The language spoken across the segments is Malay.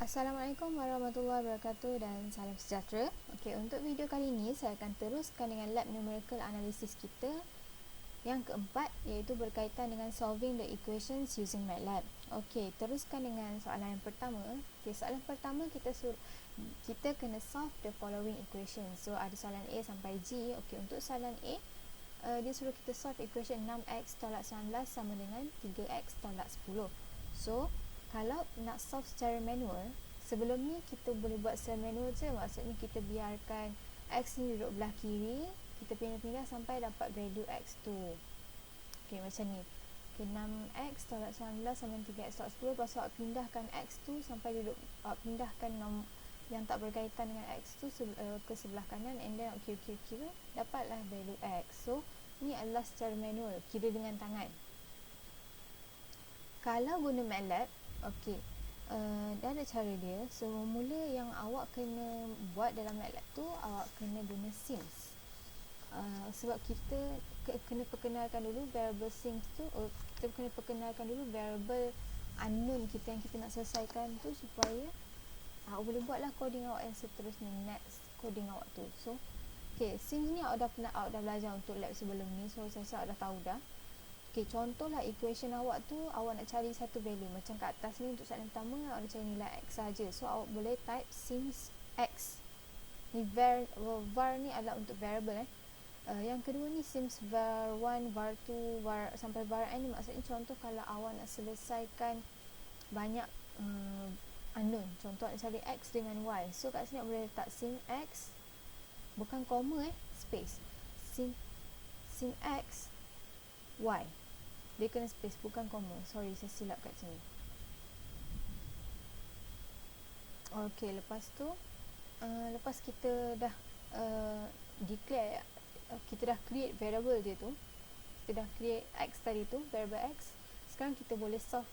Assalamualaikum warahmatullahi wabarakatuh dan salam sejahtera. Okey, untuk video kali ini saya akan teruskan dengan lab numerical analysis kita yang keempat, iaitu berkaitan dengan solving the equations using MATLAB. Okey, teruskan dengan soalan yang pertama. Okey, soalan pertama kita kena solve the following equation. So ada soalan A sampai G. Okey, untuk soalan A, dia suruh kita solve equation 6x tolak 19 sama dengan 3x tolak 10. So kalau nak solve secara manual, sebelum ni kita boleh buat secara manual je. Maksudnya kita biarkan x ni duduk belah kiri, kita pindah-pindah sampai dapat value x tu. Okey, macam ni. Okey, 6x tolak 19 sama dengan 3x tolak 10. Lepas tu awak pindahkan x tu sampai duduk, awak pindahkan yang tak berkaitan dengan x tu ke sebelah kanan, and then awak kira-kira dapatlah value x. So ni adalah secara manual, kira dengan tangan. Kalau guna MATLAB, okey, dah ada cara dia. So mula yang awak kena buat dalam MATLAB tu, awak kena guna sims. Sebab kita kena perkenalkan dulu variable sims tu, kita kena perkenalkan dulu variable unknown kita yang kita nak selesaikan tu, supaya awak boleh buatlah coding awak yang seterusnya, next coding awak tu. So okey, sims ni awak dah belajar untuk lab sebelum ni, so saya rasa awak dah tahu dah. Okey, contohlah equation awak tu, awak nak cari satu value. Macam kat atas ni, untuk soalan pertama, awak nak cari nilai x saja. So awak boleh type sims x. Ni var ni adalah untuk variable. Yang kedua ni sims var1, var2, sampai var n ni maksudnya contoh kalau awak nak selesaikan banyak unknown. Contoh nak cari x dengan y. So kat sini awak boleh letak sim x, bukan koma space. Sim x y. Dia kena space, bukan koma. Sorry, saya silap kat sini. Okey, lepas tu lepas kita dah declare, kita dah create variable dia tu, kita dah create x tadi tu, variable x. Sekarang kita boleh solve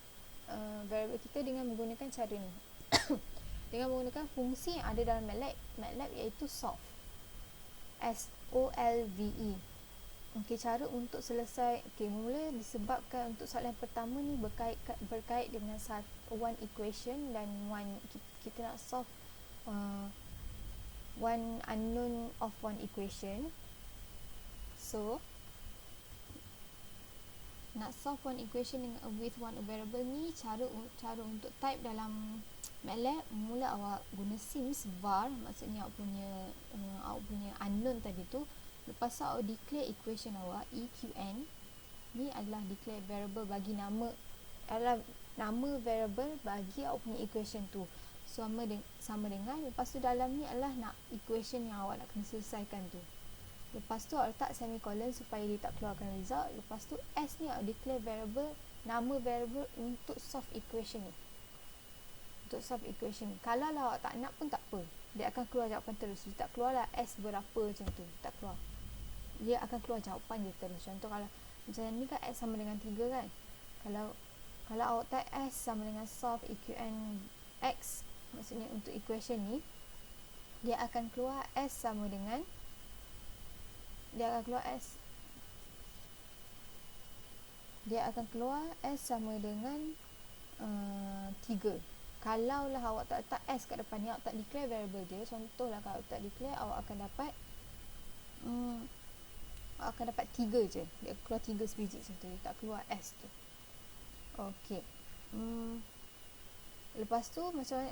variable kita dengan menggunakan cara ni. Dengan menggunakan fungsi yang ada dalam MATLAB iaitu solve. SOLVE. Okey, cara untuk selesai, okey, mula disebabkan untuk soalan pertama ni berkait dengan one equation dan kita nak solve one unknown of one equation. So nak solve one equation with one variable ni, cara untuk type dalam MATLAB, mula awak guna sims var, maksudnya awak punya unknown tadi tu. Lepas tu awak declare equation awak, EQN. Ni adalah declare variable bagi nama variable bagi awak punya equation tu. Sama dengan, lepas tu dalam ni adalah nak equation yang awak nak kena selesaikan tu. Lepas tu awak letak semicolon supaya dia tak keluarkan result. Lepas tu S ni awak declare variable, nama variable untuk solve equation ni. Untuk solve equation ni. Kalau lah awak tak nak pun tak apa, dia akan keluar jawapan terus. Dia tak keluar lah S berapa macam tu, tak keluar. Dia akan keluar jawapan dia terus. Contoh kalau macam ni kan, S sama dengan 3 kan. Kalau awak type S sama dengan solve EQN X, maksudnya untuk equation ni, dia akan keluar S sama dengan sama dengan 3. Kalau lah awak tak letak S kat depan ni, awak tak declare variable dia, contohlah kalau awak tak declare, awak akan dapat 3 je. Dia keluar 3 sebiji macam tu, dia tak keluar S tu. Okey. Lepas tu macam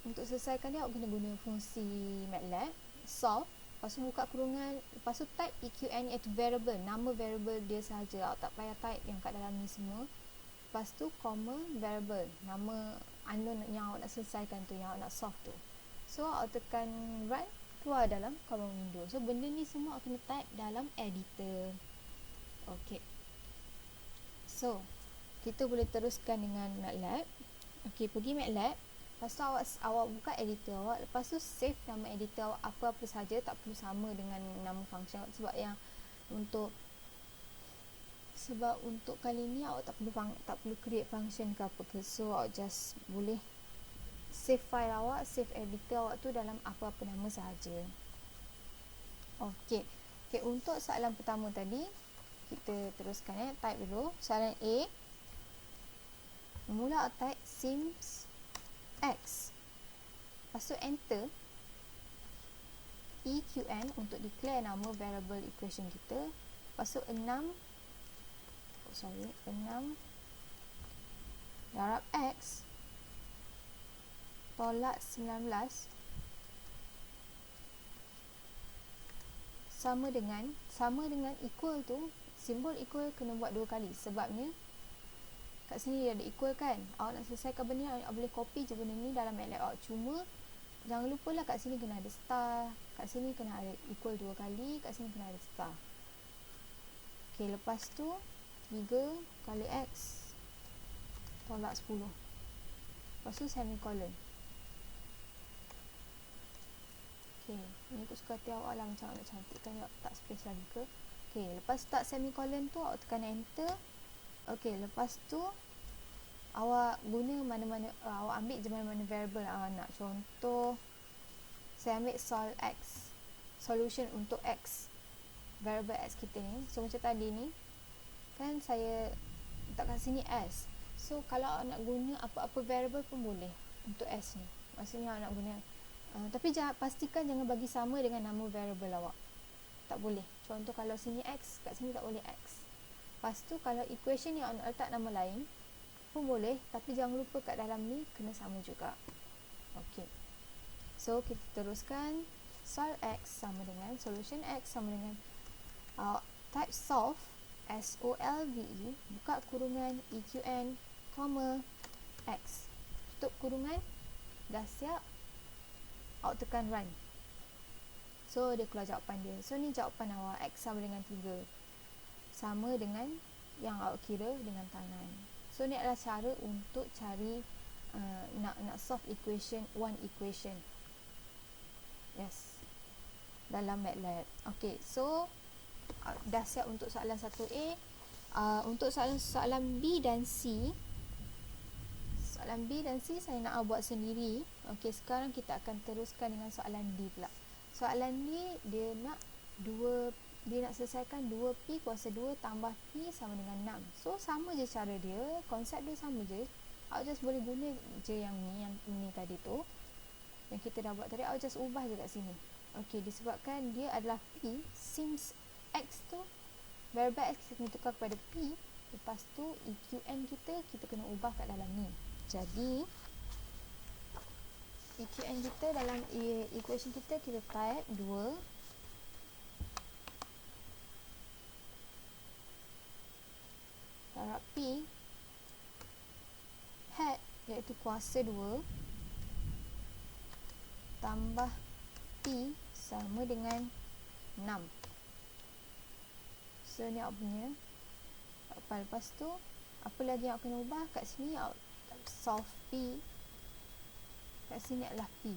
untuk selesaikan dia, awak kena guna fungsi MATLAB solve. Lepas tu buka kurungan, lepas tu type EQN iaitu variable, nama variable dia sahaja. Awak tak payah type yang kat dalam ni semua. Lepas tu comma variable, nama unknown yang awak nak selesaikan tu, yang awak nak solve tu. So awak tekan run, keluar dalam command window. So benda ni semua awak kena type dalam editor. Okey. So kita boleh teruskan dengan MATLAB. Okey, pergi MATLAB. Lepas tu awak buka editor awak. Lepas tu save nama editor awak apa-apa saja, tak perlu sama dengan nama function. Sebab untuk kali ni awak tak perlu create function ke apa ke. So awak just boleh save file awak, save editor awak tu dalam apa-apa nama sahaja. Okey, untuk soalan pertama tadi kita teruskan type dulu. Soalan A, mula type sims tu enter EQN untuk declare nama variable equation kita. Lepas tu 6 darab X tolak 19 sama dengan equal tu, simbol equal kena buat 2 kali sebabnya kat sini dia ada equal kan. Awak nak selesaikan benda ni, awak boleh copy je benda ni dalam MATLAB awak. Cuma jangan lupa lah kat sini kena ada star, kat sini kena ada equal 2 kali, kat sini kena ada star. Ok, lepas tu 3 kali X tolak 10. Lepas tu semicolon. Ok, ni aku suka hati awak lah, macam awak nak cantikkan, awak tak space lagi ke. Ok, lepas start semicolon tu awak tekan enter. Ok, lepas tu awak guna mana-mana, awak ambil je mana-mana variable nak. Contoh saya ambil sol X, solution untuk X, variable X kita ni. So macam tadi ni kan saya letak kat sini S. So kalau awak nak guna apa-apa variable pun boleh untuk S ni. Maksudnya awak nak guna tapi pastikan jangan bagi sama dengan nama variable awak. Tak boleh. Contoh kalau sini X, kat sini tak boleh X. Lepas tu kalau equation yang awak nak letak nama lain pun boleh, tapi jangan lupa kat dalam ni kena sama juga. Ok, so kita teruskan. Sol X sama dengan solution X sama dengan type solve, SOLVE, buka kurungan EQN, X, tutup kurungan. Dah siap, awak tekan run. So dia keluar jawapan dia. So ni jawapan awak, X sama dengan 3, sama dengan yang awak kira dengan tangan. So ni adalah cara untuk cari nak solve equation, one equation. Yes, dalam MATLAB. Ok, so dah siap untuk soalan 1A. Untuk soalan B dan C, saya nak buat sendiri. Ok, sekarang kita akan teruskan dengan soalan D pula. Soalan D dia nak selesaikan 2P kuasa 2 tambah P sama dengan 6. So sama je cara dia, konsep dia sama je. Awak just boleh guna je yang ni tadi tu, yang kita dah buat tadi. Awak just ubah je kat sini. Ok, disebabkan dia adalah P, since X tu variable X kita kena tukar kepada P. Lepas tu EQN kita kena ubah kat dalam ni. Jadi EQN kita dalam equation kita type 2 darab P hat, iaitu kuasa 2 tambah P sama dengan 6. So ni awak punya. Lepas tu apa lagi yang awak kena ubah kat sini, awak solve P. Kat sini adalah P.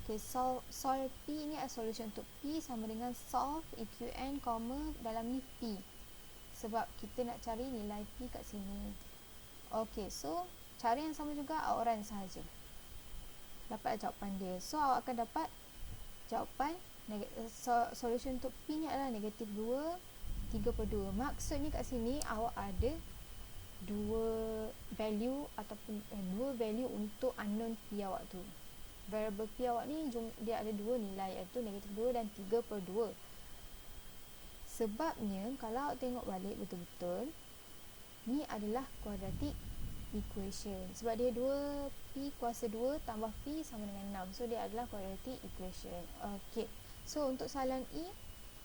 Ok, solve P ni adalah solution untuk P sama dengan solve EQN, dalam ni P. Sebab kita nak cari nilai P kat sini. Ok, so cara yang sama juga, awak run sahaja. Dapat jawapan dia. So awak akan dapat jawapan solution untuk P ni adalah negatif 2, 3/2. Maksudnya kat sini awak ada dua value ataupun dua value untuk unknown P awak tu. Variable P awak ni dia ada dua nilai, iaitu negatif 2 dan 3/2. Sebabnya kalau awak tengok balik betul-betul, ni adalah quadratic equation. Sebab dia 2P kuasa 2 tambah P sama dengan 6. So dia adalah quadratic equation. Ok, so untuk soalan E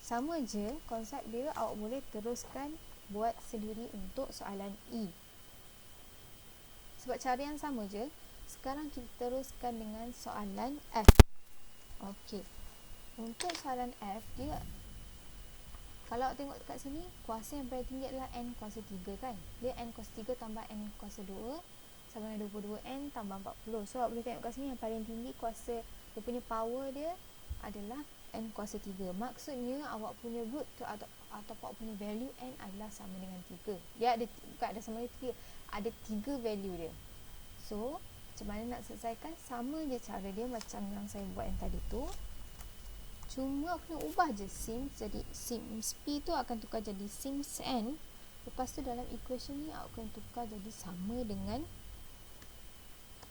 sama je konsep dia, awak boleh teruskan buat sendiri untuk soalan E. Sebab cara yang sama je. Sekarang kita teruskan dengan soalan F. Ok, untuk soalan F, dia kalau awak tengok kat sini, kuasa yang paling tinggi adalah N kuasa 3 kan. Dia N kuasa 3 tambah N kuasa 2 sama dengan 22N tambah 40. So awak boleh tengok kat sini yang paling tinggi kuasa, dia punya power dia adalah N kuasa 3. Maksudnya awak punya root tu atau awak punya value N adalah sama dengan 3. Dia ada, bukan ada sama dengan 3, ada 3 value dia. So macam mana nak selesaikan? Sama je cara dia macam yang saya buat yang tadi tu. Cuma aku nak ubah je sims, jadi sims P tu akan tukar jadi sims N. Lepas tu dalam equation ni awak akan tukar jadi sama dengan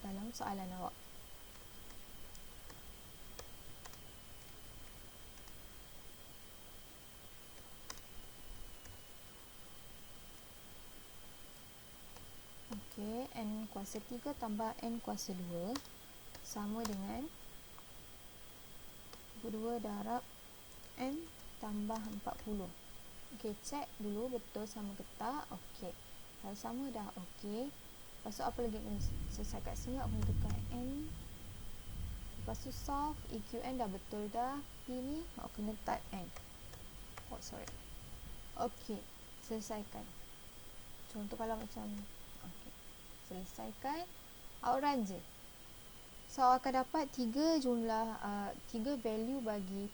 dalam soalan awak. kuasa 3 tambah N kuasa 2 sama dengan 2 darab N tambah 40. Okey, check dulu betul sama ke tak. Okey, kalau sama dah okey. Lepas tu apa lagi kena selesai kat sini? Aku kena tekan N. Lepas tu solve, EQN dah betul dah. P ni aku kena type N. Oh sorry. Okey, selesaikan. Contoh kalau macam okey, selesaikan, outrun je. So awak akan dapat 3 jumlah 3 value bagi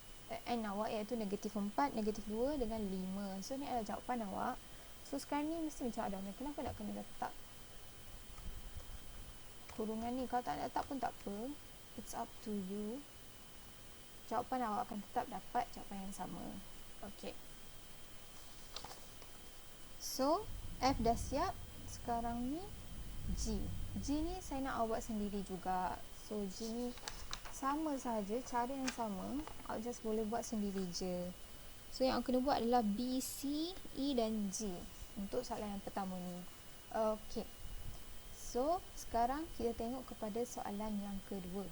N awak, iaitu negatif 4, negatif 2 dengan 5. So ni adalah jawapan awak. So sekarang ni mesti macam ada, kenapa nak kena letak kurungan ni? Kalau tak nak letak pun tak apa, it's up to you. Jawapan awak akan tetap dapat jawapan yang sama. Okey, so F dah siap. Sekarang ni G ni saya nak awak buat sendiri juga. So G ni sama saja, cara yang sama, awak just boleh buat sendiri je. So yang aku kena buat adalah B, C, E dan G untuk soalan yang pertama ni. Okey, so sekarang kita tengok kepada soalan yang kedua.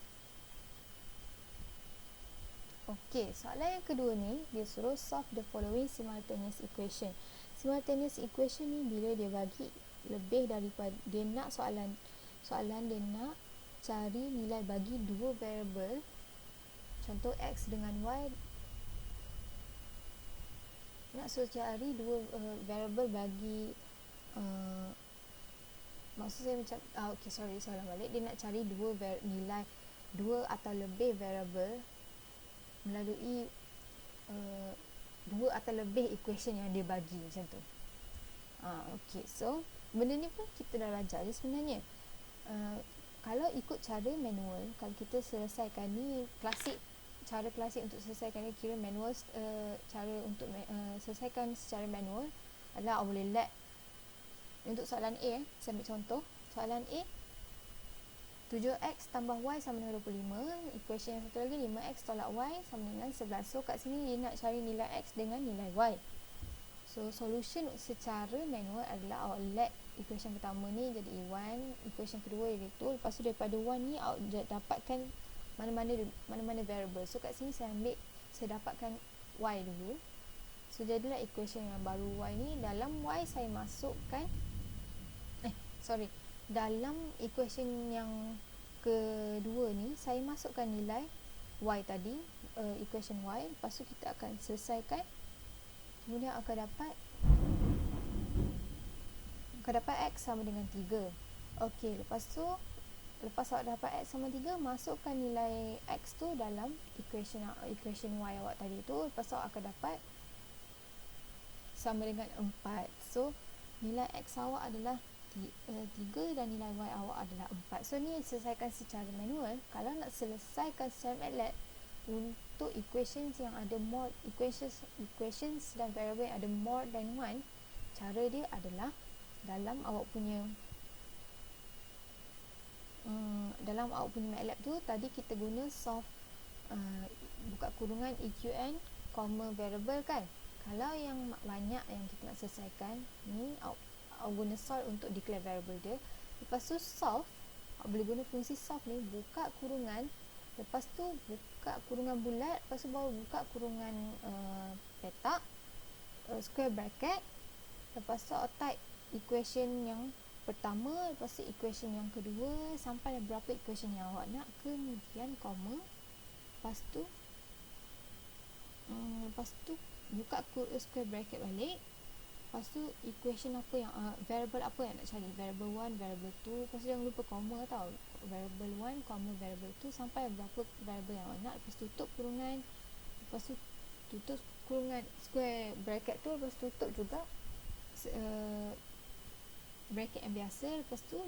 Okey, soalan yang kedua ni dia suruh solve the following simultaneous equation. Simultaneous equation ni bila dia bagi lebih daripada, dia nak soalan dia nak cari nilai bagi dua variable, contoh x dengan y. Nak suruh cari dua variable bagi maksud saya macam okey, sorry, salah balik. Dia nak cari nilai dua atau lebih variable melalui dua atau lebih equation yang dia bagi, macam tu. Okey, so benda ni pun kita dah belajar je sebenarnya. Kalau ikut cara manual, kalau kita selesaikan ni cara klasik untuk selesaikan ni, kira manual, cara untuk selesaikan secara manual adalah awak boleh let. Untuk soalan A, saya ambil contoh soalan A, 7x tambah y sama dengan 25. Equation yang satu lagi, 5x tolak y sama dengan 11. So kat sini dia nak cari nilai x dengan nilai y. So solution secara manual adalah awak let equation pertama ni jadi A1, equation kedua jadi 2. Lepas tu daripada 1 ni awak dapatkan mana-mana variable. So kat sini saya dapatkan y dulu. So jadilah equation yang baru y ni. Dalam y saya masukkan dalam equation yang kedua ni saya masukkan nilai y tadi, equation y. Lepas tu kita akan selesaikan, kemudian akan dapat x sama dengan 3. Okey, lepas awak dapat x sama 3, masukkan nilai x tu dalam equation y awak tadi tu. Lepas tu awak akan dapat sama dengan 4. So nilai x awak adalah 3 dan nilai y awak adalah 4. So ni selesaikan secara manual. Kalau nak selesaikan secara MATLAB untuk equations yang ada more equations dan variable yang ada more than one, cara dia adalah dalam awak punya MATLAB tu tadi kita guna solve buka kurungan EQN, variable kan. Kalau yang banyak yang kita nak selesaikan ni, awak guna solve untuk declare variable dia. Lepas tu solve, awak boleh guna fungsi solve ni, buka kurungan, lepas tu buka kurungan bulat, lepas tu baru buka kurungan petak, square bracket. Lepas tu awak type equation yang pertama, lepas tu equation yang kedua, sampai berapa equation yang awak nak, kemudian koma. Lepas tu buka square bracket balik. Lepas tu equation apa yang variable apa yang nak cari, variable 1, variable 2. Lepas tu jangan lupa koma tau, variable 1, variable 2, sampai berapa variable yang awak nak. Lepas tutup kurungan, lepas tu tutup kurungan square bracket tu, lepas tutup juga bracket yang biasa. Lepas tu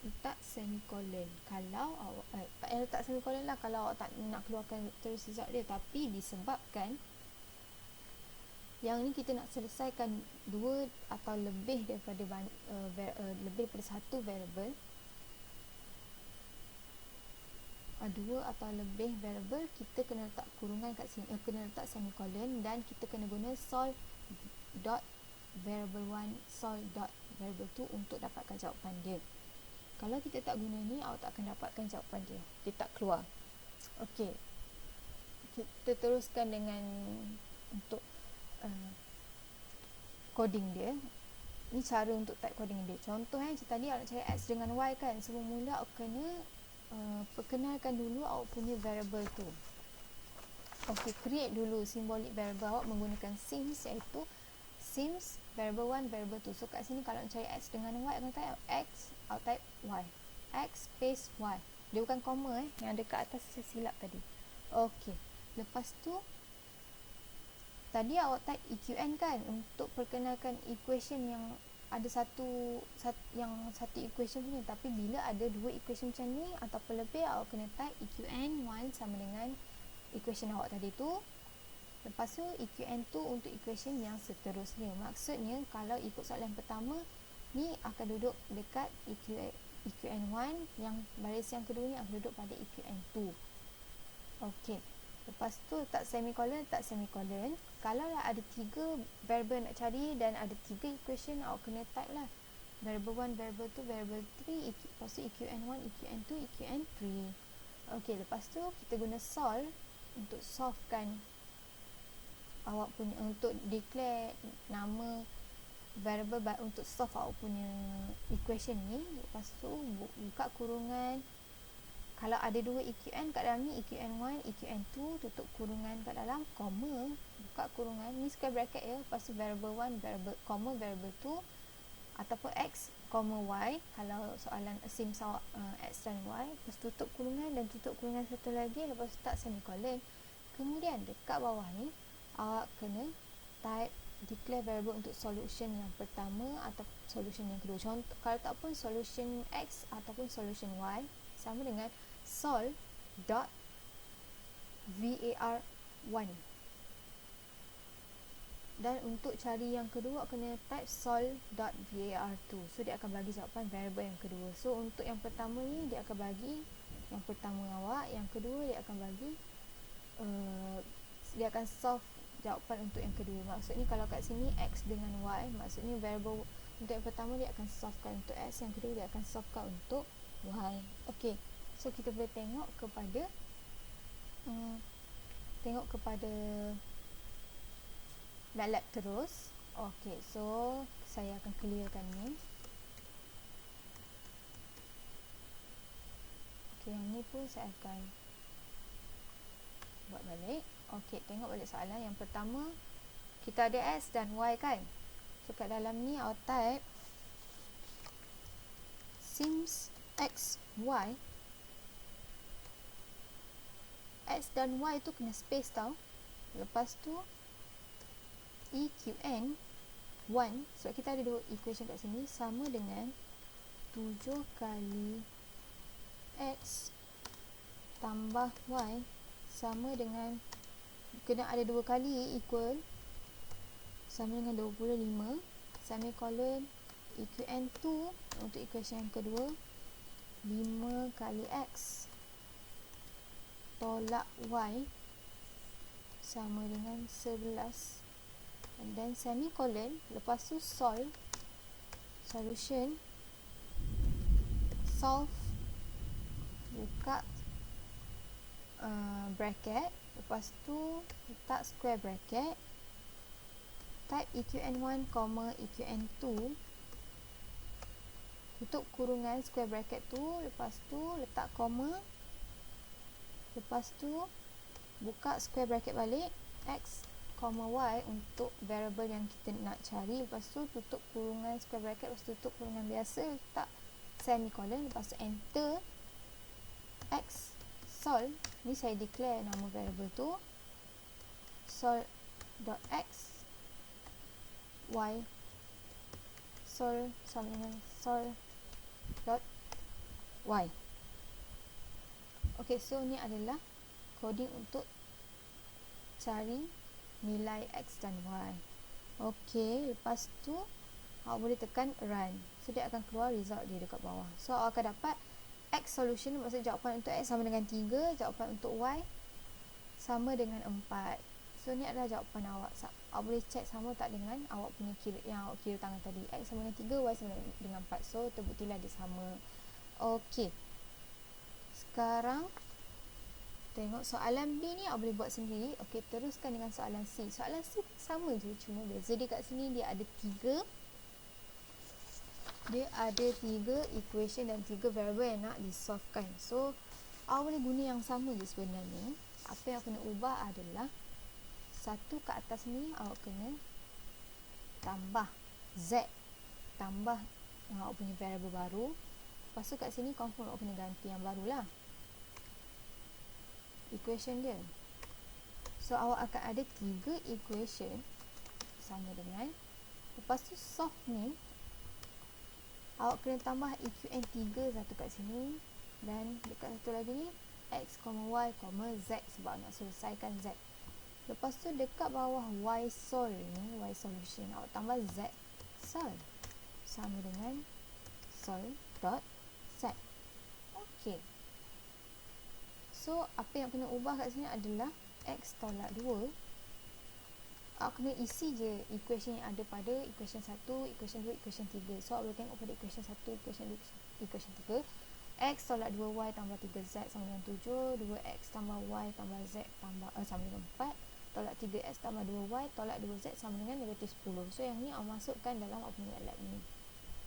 letak semicolon. Kalau awak tak payah letak semicolon lah kalau awak tak nak keluarkan terus result dia. Tapi disebabkan yang ni kita nak selesaikan dua atau lebih daripada satu variable, dua atau lebih variable, kita kena letak kurungan kat sini, kena letak semicolon, dan kita kena guna solve dot variable 1 solve dot variable 2 untuk dapatkan jawapan dia. Kalau kita tak guna ni, awak tak akan dapatkan jawapan dia. Dia tak keluar. Okey. Kita teruskan dengan untuk coding dia. Ni cara untuk type coding dia. Contoh macam tadi awak nak cari X dengan Y kan. Semula awak kena perkenalkan dulu awak punya variable tu. Okey, create dulu symbolic variable awak menggunakan sims, iaitu sims variable 1, variable 2. So kat sini kalau nak cari X dengan Y, akan type X, awak type Y. X space Y. Dia bukan comma yang ada kat atas saya silap tadi. Okey. Lepas tu tadi awak type EQN kan untuk perkenalkan equation yang ada satu equation punya, tapi bila ada dua equation macam ni ataupun lebih, awak kena type EQN 1 sama dengan equation awak tadi tu. Lepas tu EQN2 untuk equation yang seterusnya. Maksudnya kalau ikut soalan pertama ni akan duduk dekat EQN1, yang baris yang kedua ni akan duduk pada EQN2. Okey. Lepas tu letak semicolon. Kalau lah ada 3 variable nak cari dan ada 3 equation, awak kena type lah variable 1, variable 2, variable 3, lepas tu EQN1, EQN2, EQN3. Okey, lepas tu kita guna solve untuk solvekan awak punya, untuk declare nama variable untuk solve awak punya equation ni. Lepas tu buka kurungan. Kalau ada dua EQN kat dalam ni, EQN1, EQN2, tutup kurungan kat dalam, comma, buka kurungan, ni square bracket ya. Lepas tu variable 1, variable 2, ataupun X, Y. Kalau soalan assume awak X dan Y. Lepas tutup kurungan dan tutup kurungan satu lagi. Lepas tu tak semicolon. Kemudian dekat bawah ni, awak kena type declare variable untuk solution yang pertama atau solution yang kedua. Contoh, kalau tak pun solution X ataupun solution Y sama dengan sol.var1. Dan untuk cari yang kedua, kena type sol.var2. So dia akan bagi jawapan variable yang kedua. So untuk yang pertama ni dia akan bagi yang pertama awak, yang kedua dia akan bagi dia akan solve jawapan untuk yang kedua. Maksudnya kalau kat sini X dengan Y, maksudnya variable untuk yang pertama dia akan solvekan untuk X, yang kedua dia akan solvekan untuk Y. Okey. So kita boleh tengok kepada MATLAB terus. Okey, so saya akan clearkan ni. Okey, yang ni pun saya akan buat balik. Okey, tengok balik soalan. Yang pertama, kita ada X dan Y kan. So kat dalam ni awak type sims X, Y. X dan Y tu kena space tau. Lepas tu EQN 1, sebab kita ada dua equation kat sini, sama dengan 7 kali X tambah Y sama dengan, kena ada 2 kali equal, sama dengan 25, semicolon, EQN2 untuk equation yang kedua 5 kali X tolak Y sama dengan 11, and then semicolon. Lepas tu solve, solution, solve, buka bracket, lepas tu letak square bracket, type EQN1, EQN2, tutup kurungan square bracket tu, lepas tu letak comma, lepas tu buka square bracket balik, X, Y untuk variable yang kita nak cari. Lepas tu tutup kurungan square bracket, lepas tu tutup kurungan biasa, letak semicolon, lepas tu enter, X, sol, ni saya declare nama variable tu, sol.x, Y, sol sama dengan sol.y. Ok, so ni adalah coding untuk cari nilai X dan Y. Ok, lepas tu awak boleh tekan run. So dia akan keluar result dia dekat bawah. So awak akan dapat X solution, maksudnya jawapan untuk X sama dengan 3, jawapan untuk Y sama dengan 4. So ni adalah jawapan awak. Awak boleh check sama tak dengan awak punya yang awak kira tangan tadi. X sama dengan 3, Y sama dengan 4. So terbuktilah dia sama. Okey. Sekarang tengok soalan B ni awak boleh buat sendiri. Okey, teruskan dengan soalan C. Soalan C sama je, cuma beza dia kat sini dia ada 3 equation dan 3 variable yang nak disolvekan. So awak boleh guna yang sama je sebenarnya. Apa yang kena ubah adalah satu kat atas ni awak kena tambah Z, tambah awak punya variable baru. Lepas tu kat sini confirm awak kena ganti yang barulah equation dia. So awak akan ada 3 equation sama dengan, lepas tu solve ni awak kena tambah EQN 3 satu kat sini, dan dekat satu lagi ni X, Y, Z sebab nak selesaikan Z. Lepas tu dekat bawah Y sol ni, Y solution, awak tambah Z sol sama dengan sol dot Z. Okey. So apa yang kena ubah kat sini adalah X tolak 2. Awak kena isi je equation yang ada pada equation 1, equation 2, equation 3. So awak boleh tengok pada equation 1, equation 2, equation 3. X tolak 2Y tambah 3Z sama dengan 7. 2X tambah Y tambah Z tambah sama dengan 4. Tolak 3X tambah 2Y tolak 2Z sama dengan negatif 10. So yang ni awak masukkan dalam awak punya lab ni.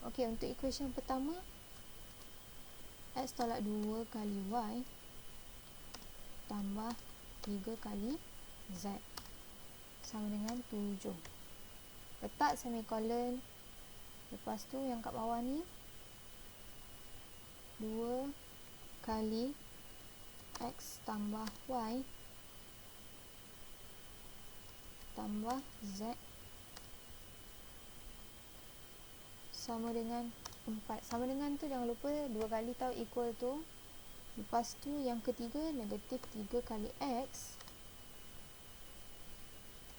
Okey, untuk equation pertama, X tolak 2 kali Y tambah 3 kali Z sama dengan 7. Letak semikolon. Lepas tu yang kat bawah ni 2 kali X tambah Y tambah Z sama dengan 4. Sama dengan tu jangan lupa 2 kali tau, equal tu. Lepas tu yang ketiga negatif 3 kali X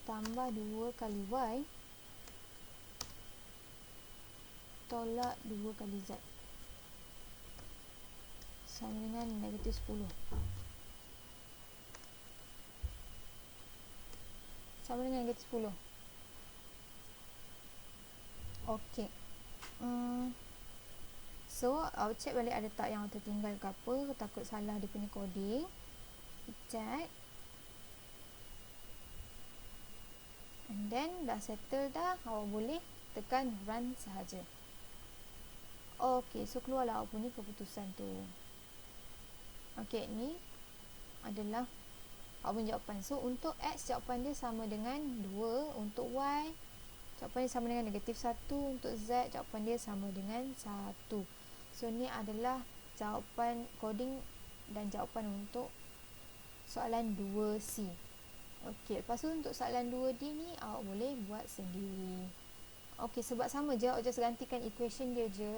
tambah 2 kali Y tolak 2 kali Z sama dengan negatif 10. Sama dengan negatif 10. Okey. So awak check balik ada tak yang tertinggal ke apa, takut salah dia punya coding. Check. And then dah settle dah, awak boleh tekan run sahaja. Okey, so keluarlah awak punya keputusan tu. Okey, ni adalah awak punya jawapan. So untuk X jawapan dia sama dengan 2, untuk Y jawapan dia sama dengan negatif 1, untuk Z jawapan dia sama dengan 1. So ni adalah jawapan coding dan jawapan untuk soalan 2C. Okey, lepas tu untuk soalan 2D ni awak boleh buat sendiri. Okey, sebab sama je, awak just gantikan equation dia je.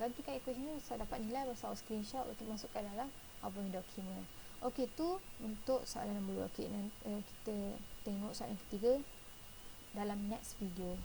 Gantikan equation dia, so dapat nilai, lepas awak screenshot, lepas tu masukkan dalam apa punya dokumen. Okey, tu untuk soalan nombor 2. Okey, kita tengok soalan ketiga dalam next video.